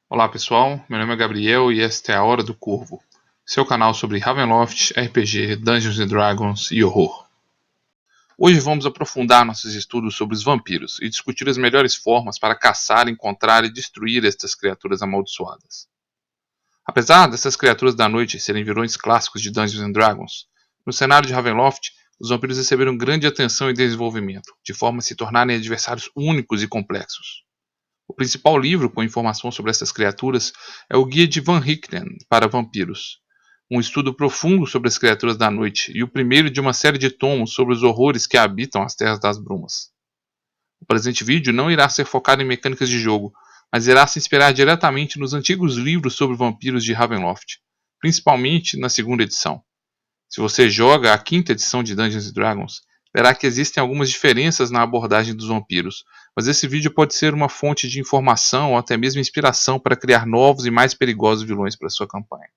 Olá pessoal, meu nome é Gabriel e esta é a Hora do Corvo, seu canal sobre Ravenloft, RPG, Dungeons and Dragons e horror. Hoje vamos aprofundar nossos estudos sobre os vampiros e discutir as melhores formas para caçar, encontrar e destruir estas criaturas amaldiçoadas. Apesar dessas criaturas da noite serem vilões clássicos de Dungeons and Dragons, no cenário de Ravenloft, os vampiros receberam grande atenção e desenvolvimento, de forma a se tornarem adversários únicos e complexos. O principal livro com informação sobre essas criaturas é o Guia de Van Richten para Vampiros, um estudo profundo sobre as criaturas da noite e o primeiro de uma série de tomos sobre os horrores que habitam as Terras das Brumas. O presente vídeo não irá ser focado em mecânicas de jogo, mas irá se inspirar diretamente nos antigos livros sobre vampiros de Ravenloft, principalmente na segunda edição. Se você joga a quinta edição de Dungeons & Dragons, verá que existem algumas diferenças na abordagem dos vampiros, mas esse vídeo pode ser uma fonte de informação ou até mesmo inspiração para criar novos e mais perigosos vilões para sua campanha.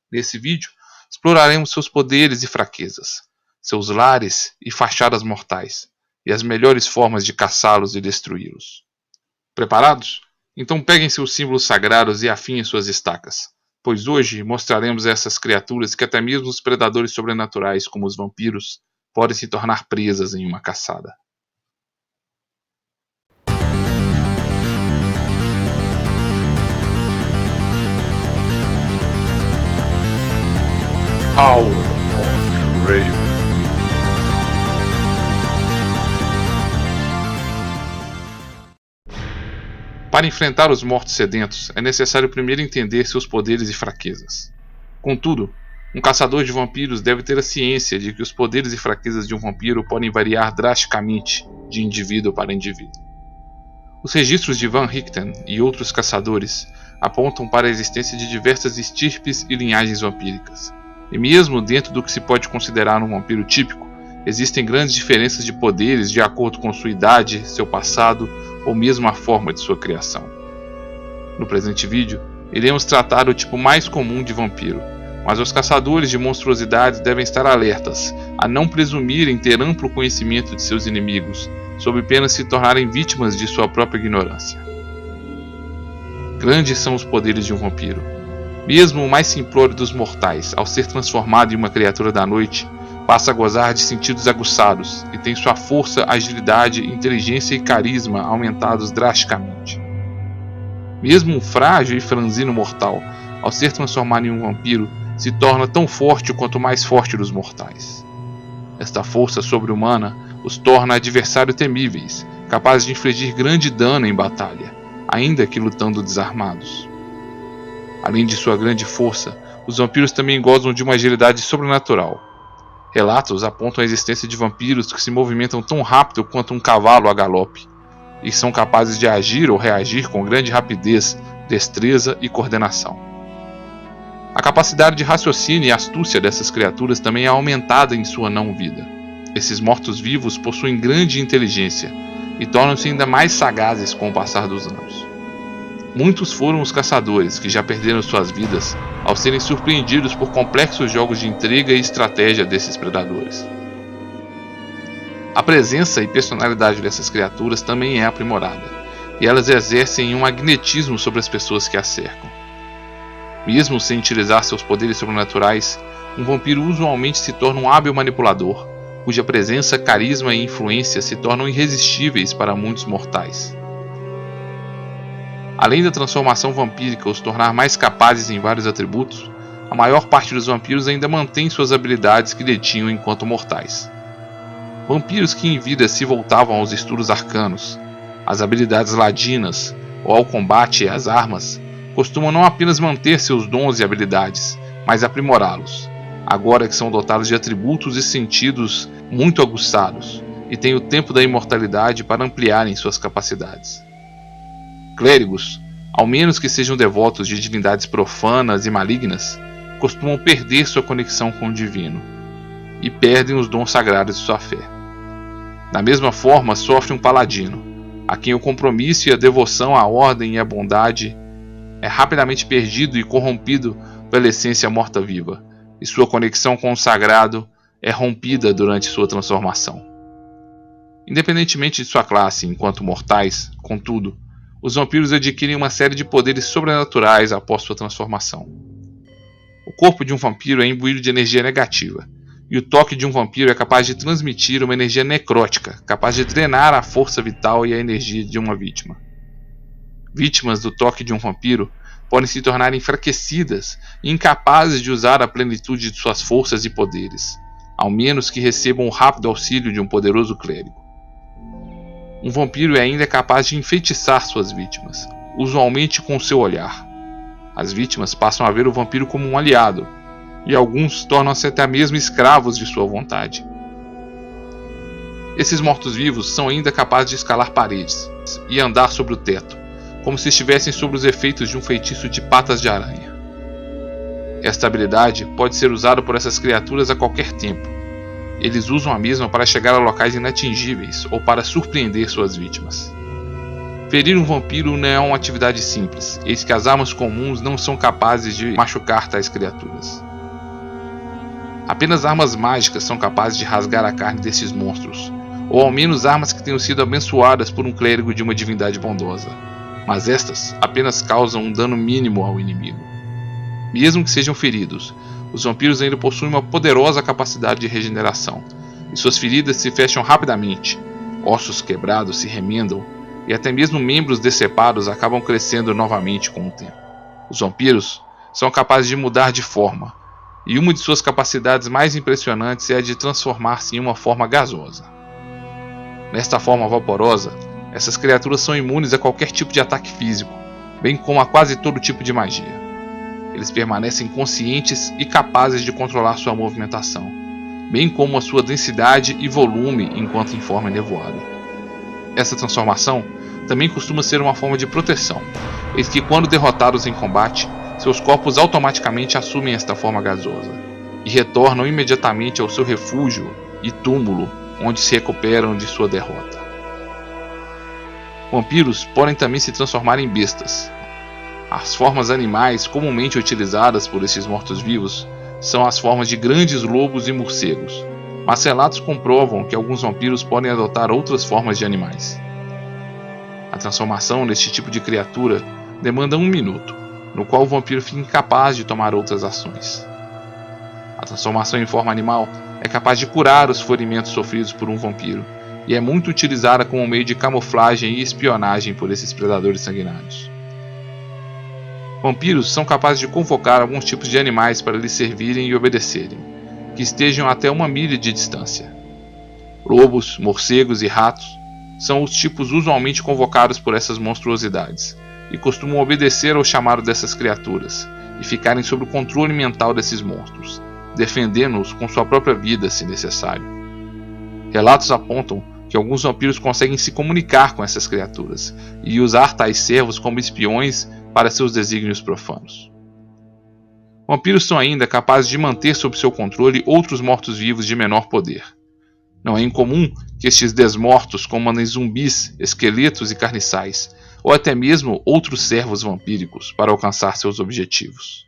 Nesse vídeo, exploraremos seus poderes e fraquezas, seus lares e fachadas mortais, e as melhores formas de caçá-los e destruí-los. Preparados? Então peguem seus símbolos sagrados e afinem suas estacas, pois hoje mostraremos a essas criaturas que até mesmo os predadores sobrenaturais, como os vampiros, podem se tornar presas em uma caçada. Howl of Raven. Para enfrentar os mortos sedentos, é necessário primeiro entender seus poderes e fraquezas. Contudo, um caçador de vampiros deve ter a ciência de que os poderes e fraquezas de um vampiro podem variar drasticamente de indivíduo para indivíduo. Os registros de Van Richten e outros caçadores apontam para a existência de diversas estirpes e linhagens vampíricas. E mesmo dentro do que se pode considerar um vampiro típico, existem grandes diferenças de poderes de acordo com sua idade, seu passado ou mesmo a forma de sua criação. No presente vídeo, iremos tratar do tipo mais comum de vampiro, mas os caçadores de monstruosidades devem estar alertas a não presumirem ter amplo conhecimento de seus inimigos, sob pena de se tornarem vítimas de sua própria ignorância. Grandes são os poderes de um vampiro. Mesmo o mais simplório dos mortais, ao ser transformado em uma criatura da noite, passa a gozar de sentidos aguçados e tem sua força, agilidade, inteligência e carisma aumentados drasticamente. Mesmo um frágil e franzino mortal, ao ser transformado em um vampiro, se torna tão forte quanto o mais forte dos mortais. Esta força sobre-humana os torna adversários temíveis, capazes de infligir grande dano em batalha, ainda que lutando desarmados. Além de sua grande força, os vampiros também gozam de uma agilidade sobrenatural. Relatos apontam a existência de vampiros que se movimentam tão rápido quanto um cavalo a galope, e são capazes de agir ou reagir com grande rapidez, destreza e coordenação. A capacidade de raciocínio e astúcia dessas criaturas também é aumentada em sua não-vida. Esses mortos-vivos possuem grande inteligência e tornam-se ainda mais sagazes com o passar dos anos. Muitos foram os caçadores que já perderam suas vidas ao serem surpreendidos por complexos jogos de intriga e estratégia desses predadores. A presença e personalidade dessas criaturas também é aprimorada, e elas exercem um magnetismo sobre as pessoas que as cercam. Mesmo sem utilizar seus poderes sobrenaturais, um vampiro usualmente se torna um hábil manipulador, cuja presença, carisma e influência se tornam irresistíveis para muitos mortais. Além da transformação vampírica os tornar mais capazes em vários atributos, a maior parte dos vampiros ainda mantém suas habilidades que detinham enquanto mortais. Vampiros que em vida se voltavam aos estudos arcanos, às habilidades ladinas ou ao combate e às armas, costumam não apenas manter seus dons e habilidades, mas aprimorá-los, agora que são dotados de atributos e sentidos muito aguçados, e têm o tempo da imortalidade para ampliarem suas capacidades. Clérigos, ao menos que sejam devotos de divindades profanas e malignas, costumam perder sua conexão com o divino e perdem os dons sagrados de sua fé. Da mesma forma, sofre um paladino, a quem o compromisso e a devoção à ordem e à bondade é rapidamente perdido e corrompido pela essência morta-viva, e sua conexão com o sagrado é rompida durante sua transformação. Independentemente de sua classe enquanto mortais, contudo, Os vampiros adquirem uma série de poderes sobrenaturais após sua transformação. O corpo de um vampiro é imbuído de energia negativa, e o toque de um vampiro é capaz de transmitir uma energia necrótica, capaz de drenar a força vital e a energia de uma vítima. Vítimas do toque de um vampiro podem se tornar enfraquecidas e incapazes de usar a plenitude de suas forças e poderes, ao menos que recebam o rápido auxílio de um poderoso clérigo. Um vampiro é ainda capaz de enfeitiçar suas vítimas, usualmente com seu olhar. As vítimas passam a ver o vampiro como um aliado, e alguns tornam-se até mesmo escravos de sua vontade. Esses mortos-vivos são ainda capazes de escalar paredes e andar sobre o teto, como se estivessem sob os efeitos de um feitiço de patas de aranha. Esta habilidade pode ser usada por essas criaturas a qualquer tempo. Eles usam a mesma para chegar a locais inatingíveis ou para surpreender suas vítimas. Ferir um vampiro não é uma atividade simples, eis que as armas comuns não são capazes de machucar tais criaturas. Apenas armas mágicas são capazes de rasgar a carne desses monstros, ou ao menos armas que tenham sido abençoadas por um clérigo de uma divindade bondosa. Mas estas apenas causam um dano mínimo ao inimigo. Mesmo que sejam feridos, os vampiros ainda possuem uma poderosa capacidade de regeneração, e suas feridas se fecham rapidamente, ossos quebrados se remendam, e até mesmo membros decepados acabam crescendo novamente com o tempo. Os vampiros são capazes de mudar de forma, e uma de suas capacidades mais impressionantes é a de transformar-se em uma forma gasosa. Nesta forma vaporosa, essas criaturas são imunes a qualquer tipo de ataque físico, bem como a quase todo tipo de magia. Eles permanecem conscientes e capazes de controlar sua movimentação, bem como a sua densidade e volume enquanto em forma nevoada. Essa transformação também costuma ser uma forma de proteção, eis que quando derrotados em combate, seus corpos automaticamente assumem esta forma gasosa, e retornam imediatamente ao seu refúgio e túmulo, onde se recuperam de sua derrota. Vampiros podem também se transformar em bestas. As formas animais comumente utilizadas por esses mortos-vivos são as formas de grandes lobos e morcegos, mas relatos comprovam que alguns vampiros podem adotar outras formas de animais. A transformação neste tipo de criatura demanda 1 minuto, no qual o vampiro fica incapaz de tomar outras ações. A transformação em forma animal é capaz de curar os ferimentos sofridos por um vampiro, e é muito utilizada como meio de camuflagem e espionagem por esses predadores sanguinários. Vampiros são capazes de convocar alguns tipos de animais para lhes servirem e obedecerem, que estejam até 1 milha de distância. Lobos, morcegos e ratos são os tipos usualmente convocados por essas monstruosidades, e costumam obedecer ao chamado dessas criaturas, e ficarem sob o controle mental desses monstros, defendendo-os com sua própria vida se necessário. Relatos apontam que alguns vampiros conseguem se comunicar com essas criaturas, e usar tais servos como espiões para seus desígnios profanos. Vampiros são ainda capazes de manter sob seu controle outros mortos-vivos de menor poder. Não é incomum que estes desmortos comandem zumbis, esqueletos e carniçais, ou até mesmo outros servos vampíricos para alcançar seus objetivos.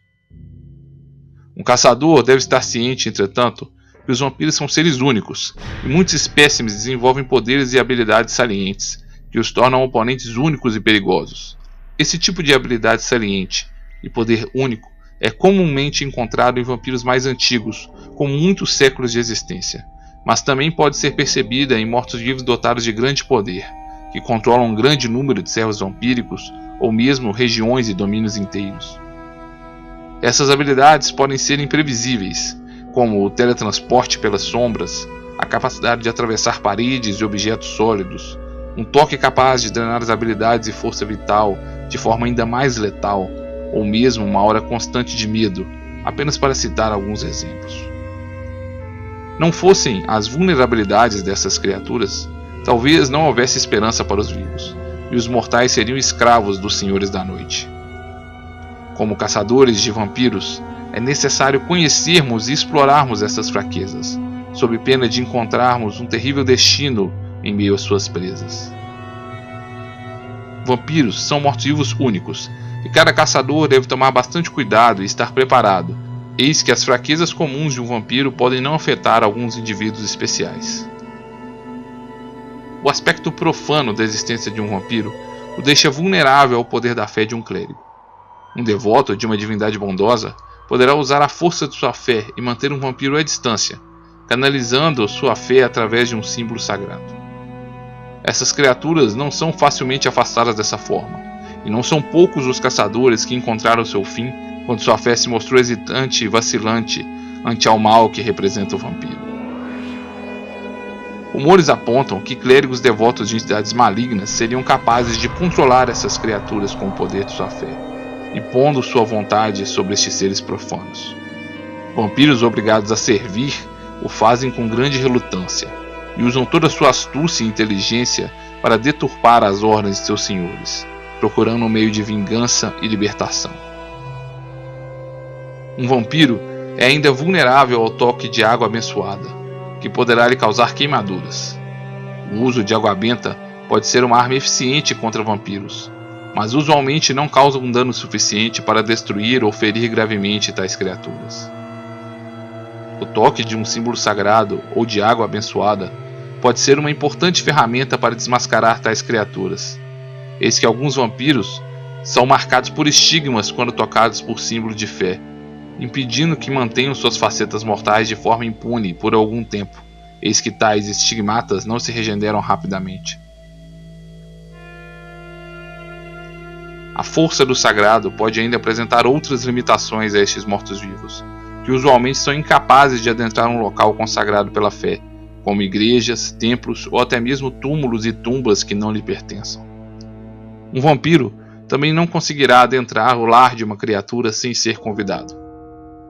Um caçador deve estar ciente, entretanto, que os vampiros são seres únicos, e muitos espécimes desenvolvem poderes e habilidades salientes, que os tornam oponentes únicos e perigosos. Esse tipo de habilidade saliente e poder único é comumente encontrado em vampiros mais antigos, com muitos séculos de existência, mas também pode ser percebida em mortos-vivos dotados de grande poder, que controlam um grande número de servos vampíricos ou mesmo regiões e domínios inteiros. Essas habilidades podem ser imprevisíveis, como o teletransporte pelas sombras, a capacidade de atravessar paredes e objetos sólidos, um toque capaz de drenar as habilidades e força vital de forma ainda mais letal, ou mesmo uma aura constante de medo, apenas para citar alguns exemplos. Não fossem as vulnerabilidades dessas criaturas, talvez não houvesse esperança para os vivos, e os mortais seriam escravos dos senhores da noite. Como caçadores de vampiros, é necessário conhecermos e explorarmos essas fraquezas, sob pena de encontrarmos um terrível destino em meio às suas presas. Vampiros são mortos-vivos únicos, e cada caçador deve tomar bastante cuidado e estar preparado, eis que as fraquezas comuns de um vampiro podem não afetar alguns indivíduos especiais. O aspecto profano da existência de um vampiro o deixa vulnerável ao poder da fé de um clérigo. Um devoto de uma divindade bondosa poderá usar a força de sua fé e manter um vampiro à distância, canalizando sua fé através de um símbolo sagrado. Essas criaturas não são facilmente afastadas dessa forma, e não são poucos os caçadores que encontraram seu fim quando sua fé se mostrou hesitante e vacilante ante ao mal que representa o vampiro. Rumores apontam que clérigos devotos de entidades malignas seriam capazes de controlar essas criaturas com o poder de sua fé, impondo sua vontade sobre estes seres profanos. Vampiros obrigados a servir o fazem com grande relutância, e usam toda sua astúcia e inteligência para deturpar as ordens de seus senhores, procurando um meio de vingança e libertação. Um vampiro é ainda vulnerável ao toque de água abençoada, que poderá lhe causar queimaduras. O uso de água benta pode ser uma arma eficiente contra vampiros, mas usualmente não causa um dano suficiente para destruir ou ferir gravemente tais criaturas. O toque de um símbolo sagrado ou de água abençoada pode ser uma importante ferramenta para desmascarar tais criaturas. Eis que alguns vampiros são marcados por estigmas quando tocados por símbolo de fé, impedindo que mantenham suas facetas mortais de forma impune por algum tempo, eis que tais estigmatas não se regeneram rapidamente. A força do sagrado pode ainda apresentar outras limitações a estes mortos-vivos, que usualmente são incapazes de adentrar um local consagrado pela fé, como igrejas, templos ou até mesmo túmulos e tumbas que não lhe pertençam. Um vampiro também não conseguirá adentrar o lar de uma criatura sem ser convidado.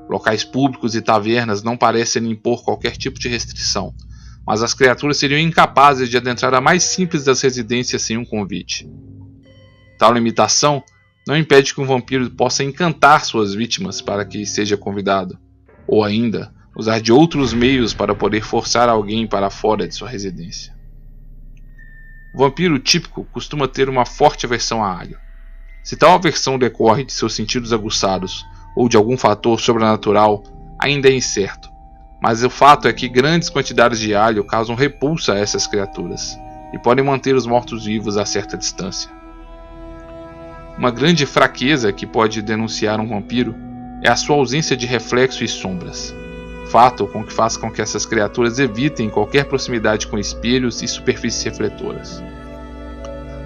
Locais públicos e tavernas não parecem impor qualquer tipo de restrição, mas as criaturas seriam incapazes de adentrar a mais simples das residências sem um convite. Tal limitação não impede que um vampiro possa encantar suas vítimas para que seja convidado, ou ainda usar de outros meios para poder forçar alguém para fora de sua residência. O vampiro típico costuma ter uma forte aversão a alho. Se tal aversão decorre de seus sentidos aguçados ou de algum fator sobrenatural, ainda é incerto, mas o fato é que grandes quantidades de alho causam repulsa a essas criaturas e podem manter os mortos-vivos a certa distância. Uma grande fraqueza que pode denunciar um vampiro é a sua ausência de reflexo e sombras, fato que faz com que essas criaturas evitem qualquer proximidade com espelhos e superfícies refletoras.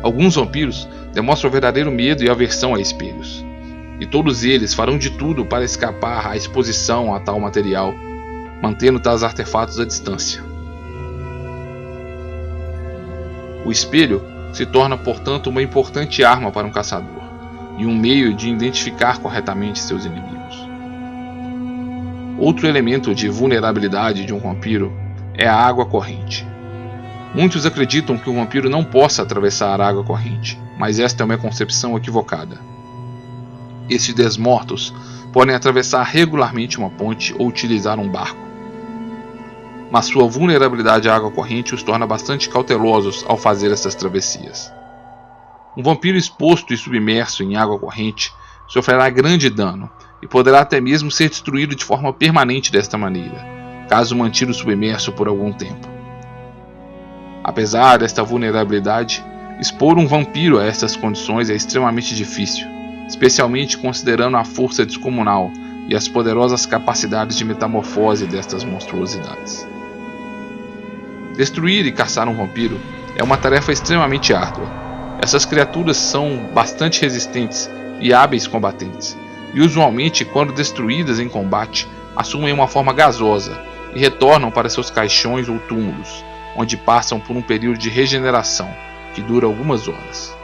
Alguns vampiros demonstram verdadeiro medo e aversão a espelhos, e todos eles farão de tudo para escapar à exposição a tal material, mantendo tais artefatos à distância. O espelho se torna, portanto, uma importante arma para um caçador, e um meio de identificar corretamente seus inimigos. Outro elemento de vulnerabilidade de um vampiro é a água corrente. Muitos acreditam que um vampiro não possa atravessar a água corrente, mas esta é uma concepção equivocada. Estes desmortos podem atravessar regularmente uma ponte ou utilizar um barco, mas sua vulnerabilidade à água corrente os torna bastante cautelosos ao fazer essas travessias. Um vampiro exposto e submerso em água corrente sofrerá grande dano e poderá até mesmo ser destruído de forma permanente desta maneira, caso mantido submerso por algum tempo. Apesar desta vulnerabilidade, expor um vampiro a essas condições é extremamente difícil, especialmente considerando a força descomunal e as poderosas capacidades de metamorfose destas monstruosidades. Destruir e caçar um vampiro é uma tarefa extremamente árdua. Essas criaturas são bastante resistentes e hábeis combatentes, e usualmente, quando destruídas em combate, assumem uma forma gasosa e retornam para seus caixões ou túmulos, onde passam por um período de regeneração que dura algumas horas.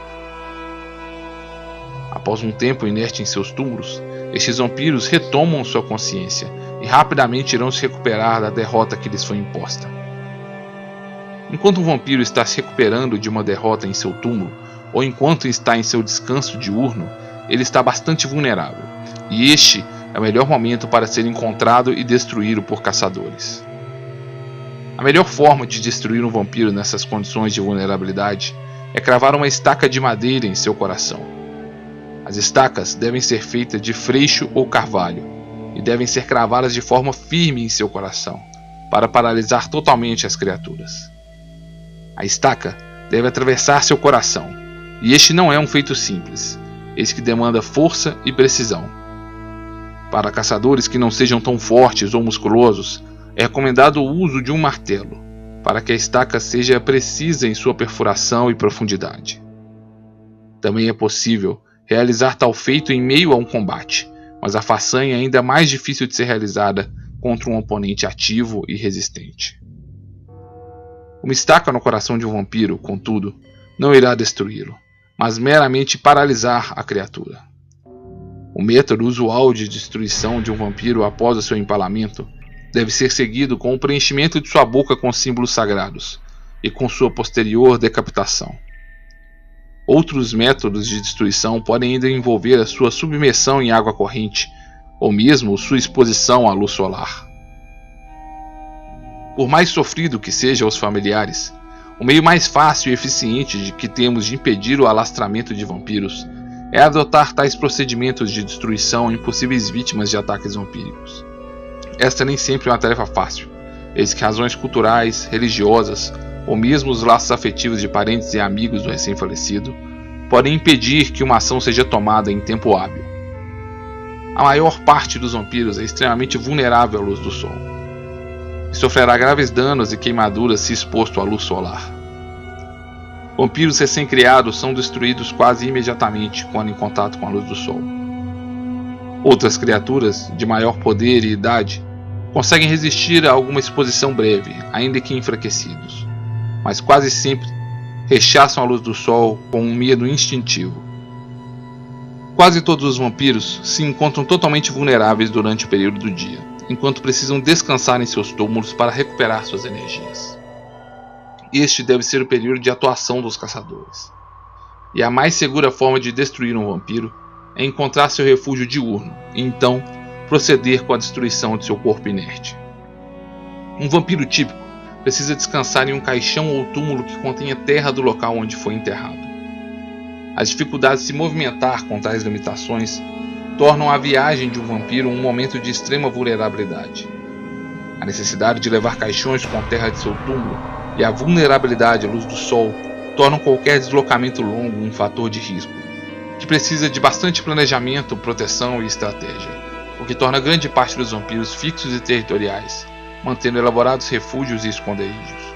Após um tempo inerte em seus túmulos, estes vampiros retomam sua consciência e rapidamente irão se recuperar da derrota que lhes foi imposta. Enquanto um vampiro está se recuperando de uma derrota em seu túmulo, ou enquanto está em seu descanso diurno, ele está bastante vulnerável, e este é o melhor momento para ser encontrado e destruído por caçadores. A melhor forma de destruir um vampiro nessas condições de vulnerabilidade é cravar uma estaca de madeira em seu coração. As estacas devem ser feitas de freixo ou carvalho, e devem ser cravadas de forma firme em seu coração, para paralisar totalmente as criaturas. A estaca deve atravessar seu coração, E este não é um feito simples, eis que demanda força e precisão. Para caçadores que não sejam tão fortes ou musculosos, é recomendado o uso de um martelo, para que a estaca seja precisa em sua perfuração e profundidade. Também é possível realizar tal feito em meio a um combate, mas a façanha é ainda mais difícil de ser realizada contra um oponente ativo e resistente. Uma estaca no coração de um vampiro, contudo, não irá destruí-lo, mas meramente paralisar a criatura. O método usual de destruição de um vampiro após o seu empalamento deve ser seguido com o preenchimento de sua boca com símbolos sagrados e com sua posterior decapitação. Outros métodos de destruição podem ainda envolver a sua submersão em água corrente ou mesmo sua exposição à luz solar. Por mais sofrido que seja aos familiares, o meio mais fácil e eficiente que temos de impedir o alastramento de vampiros é adotar tais procedimentos de destruição em possíveis vítimas de ataques vampíricos. Esta nem sempre é uma tarefa fácil, eis que razões culturais, religiosas ou mesmo os laços afetivos de parentes e amigos do recém-falecido podem impedir que uma ação seja tomada em tempo hábil. A maior parte dos vampiros é extremamente vulnerável à luz do sol e sofrerá graves danos e queimaduras se exposto à luz solar. Vampiros recém-criados são destruídos quase imediatamente quando em contato com a luz do sol. Outras criaturas, de maior poder e idade, conseguem resistir a alguma exposição breve, ainda que enfraquecidos, mas quase sempre rechaçam a luz do sol com um medo instintivo. Quase todos os vampiros se encontram totalmente vulneráveis durante o período do dia, enquanto precisam descansar em seus túmulos para recuperar suas energias. Este deve ser o período de atuação dos caçadores. E a mais segura forma de destruir um vampiro é encontrar seu refúgio diurno e então proceder com a destruição de seu corpo inerte. Um vampiro típico precisa descansar em um caixão ou túmulo que contenha terra do local onde foi enterrado. As dificuldades de se movimentar com tais limitações tornam a viagem de um vampiro um momento de extrema vulnerabilidade. A necessidade de levar caixões com terra de seu túmulo e a vulnerabilidade à luz do sol tornam qualquer deslocamento longo um fator de risco, que precisa de bastante planejamento, proteção e estratégia, o que torna grande parte dos vampiros fixos e territoriais, mantendo elaborados refúgios e esconderijos.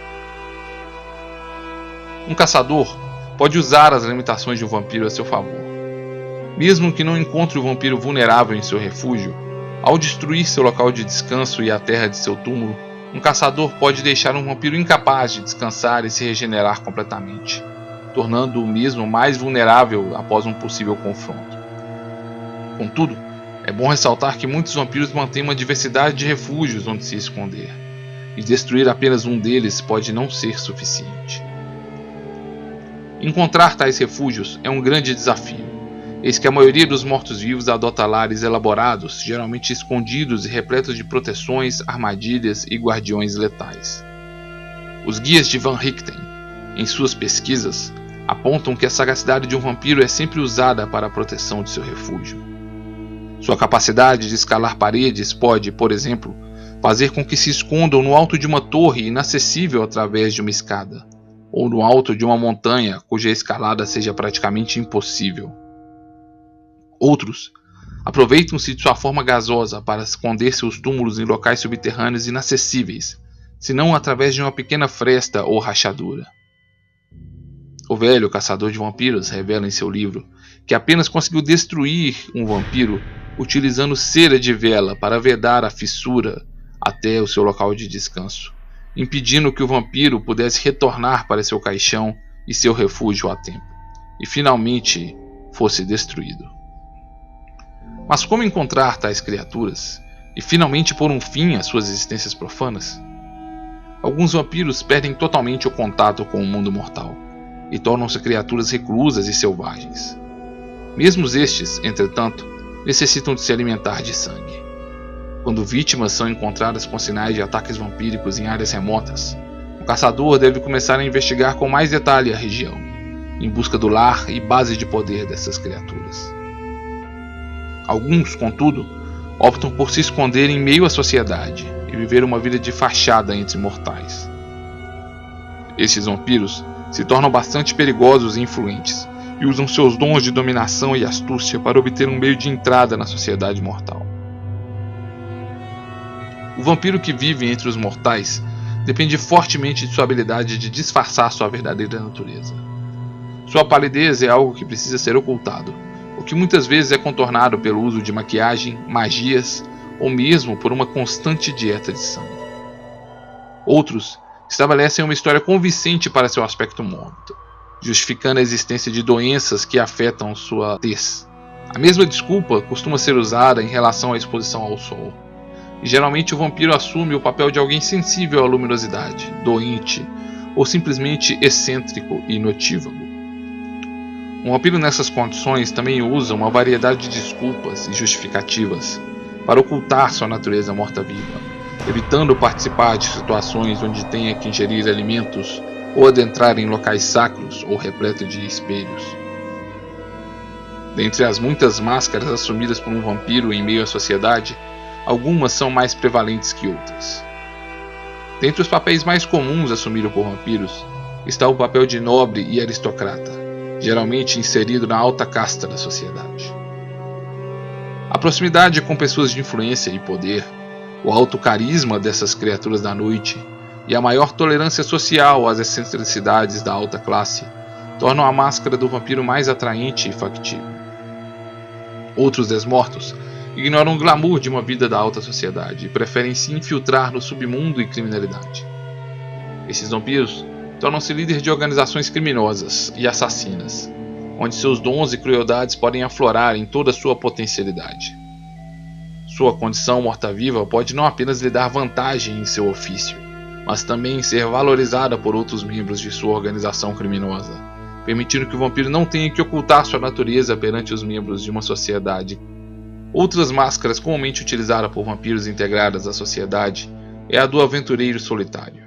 Um caçador pode usar as limitações de um vampiro a seu favor. Mesmo que não encontre o vampiro vulnerável em seu refúgio, ao destruir seu local de descanso e a terra de seu túmulo, um caçador pode deixar um vampiro incapaz de descansar e se regenerar completamente, tornando-o mesmo mais vulnerável após um possível confronto. Contudo, é bom ressaltar que muitos vampiros mantêm uma diversidade de refúgios onde se esconder, e destruir apenas um deles pode não ser suficiente. Encontrar tais refúgios é um grande desafio, eis que a maioria dos mortos-vivos adota lares elaborados, geralmente escondidos e repletos de proteções, armadilhas e guardiões letais. Os guias de Van Richten, em suas pesquisas, apontam que a sagacidade de um vampiro é sempre usada para a proteção de seu refúgio. Sua capacidade de escalar paredes pode, por exemplo, fazer com que se escondam no alto de uma torre inacessível através de uma escada, ou no alto de uma montanha cuja escalada seja praticamente impossível. Outros aproveitam-se de sua forma gasosa para esconder seus túmulos em locais subterrâneos inacessíveis, se não através de uma pequena fresta ou rachadura. O velho caçador de vampiros revela em seu livro que apenas conseguiu destruir um vampiro utilizando cera de vela para vedar a fissura até o seu local de descanso, impedindo que o vampiro pudesse retornar para seu caixão e seu refúgio a tempo, e finalmente fosse destruído. Mas como encontrar tais criaturas e finalmente pôr um fim às suas existências profanas? Alguns vampiros perdem totalmente o contato com o mundo mortal e tornam-se criaturas reclusas e selvagens. Mesmo estes, entretanto, necessitam de se alimentar de sangue. Quando vítimas são encontradas com sinais de ataques vampíricos em áreas remotas, o caçador deve começar a investigar com mais detalhe a região, em busca do lar e base de poder dessas criaturas. Alguns, contudo, optam por se esconder em meio à sociedade e viver uma vida de fachada entre mortais. Estes vampiros se tornam bastante perigosos e influentes, e usam seus dons de dominação e astúcia para obter um meio de entrada na sociedade mortal. O vampiro que vive entre os mortais depende fortemente de sua habilidade de disfarçar sua verdadeira natureza. Sua palidez é algo que precisa ser ocultado, o que muitas vezes é contornado pelo uso de maquiagem, magias ou mesmo por uma constante dieta de sangue. Outros estabelecem uma história convincente para seu aspecto mórbido, justificando a existência de doenças que afetam sua tez. A mesma desculpa costuma ser usada em relação à exposição ao sol. E geralmente o vampiro assume o papel de alguém sensível à luminosidade, doente ou simplesmente excêntrico e notívago. Um vampiro nessas condições também usa uma variedade de desculpas e justificativas para ocultar sua natureza morta-viva, evitando participar de situações onde tenha que ingerir alimentos ou adentrar em locais sacros ou repletos de espelhos. Dentre as muitas máscaras assumidas por um vampiro em meio à sociedade, algumas são mais prevalentes que outras. Dentre os papéis mais comuns assumidos por vampiros está o papel de nobre e aristocrata, geralmente inserido na alta casta da sociedade. A proximidade com pessoas de influência e poder, o alto carisma dessas criaturas da noite e a maior tolerância social às excentricidades da alta classe tornam a máscara do vampiro mais atraente e factível. Outros desmortos ignoram o glamour de uma vida da alta sociedade e preferem se infiltrar no submundo e criminalidade. Esses vampiros tornam-se líderes de organizações criminosas e assassinas, onde seus dons e crueldades podem aflorar em toda a sua potencialidade. Sua condição morta-viva pode não apenas lhe dar vantagem em seu ofício, mas também ser valorizada por outros membros de sua organização criminosa, permitindo que o vampiro não tenha que ocultar sua natureza perante os membros de uma sociedade. Outras máscaras comumente utilizadas por vampiros integradas à sociedade é a do aventureiro solitário.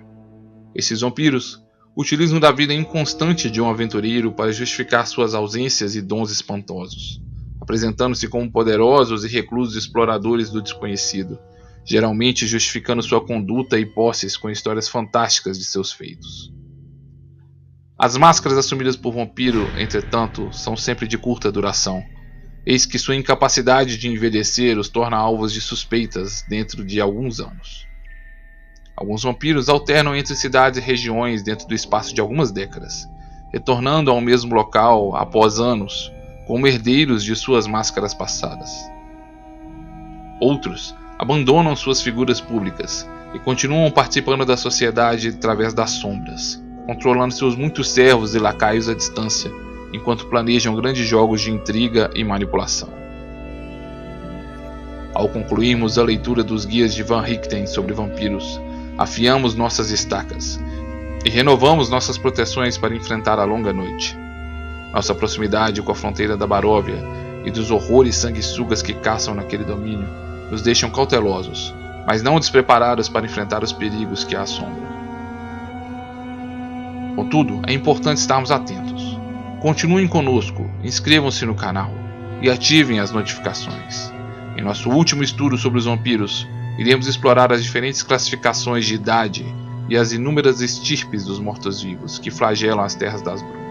Esses vampiros utilizam da vida inconstante de um aventureiro para justificar suas ausências e dons espantosos, apresentando-se como poderosos e reclusos exploradores do desconhecido, geralmente justificando sua conduta e posses com histórias fantásticas de seus feitos. As máscaras assumidas por vampiro, entretanto, são sempre de curta duração, eis que sua incapacidade de envelhecer os torna alvos de suspeitas dentro de alguns anos. Alguns vampiros alternam entre cidades e regiões dentro do espaço de algumas décadas, retornando ao mesmo local após anos, como herdeiros de suas máscaras passadas. Outros abandonam suas figuras públicas e continuam participando da sociedade através das sombras, controlando seus muitos servos e lacaios à distância, enquanto planejam grandes jogos de intriga e manipulação. Ao concluirmos a leitura dos guias de Van Richten sobre vampiros, afiamos nossas estacas e renovamos nossas proteções para enfrentar a longa noite. Nossa proximidade com a fronteira da Baróvia e dos horrores sanguessugas que caçam naquele domínio nos deixam cautelosos, mas não despreparados para enfrentar os perigos que a assombram. Contudo, é importante estarmos atentos. Continuem conosco, inscrevam-se no canal e ativem as notificações. Em nosso último estudo sobre os vampiros, iremos explorar as diferentes classificações de idade e as inúmeras estirpes dos mortos-vivos que flagelam as terras das brumas.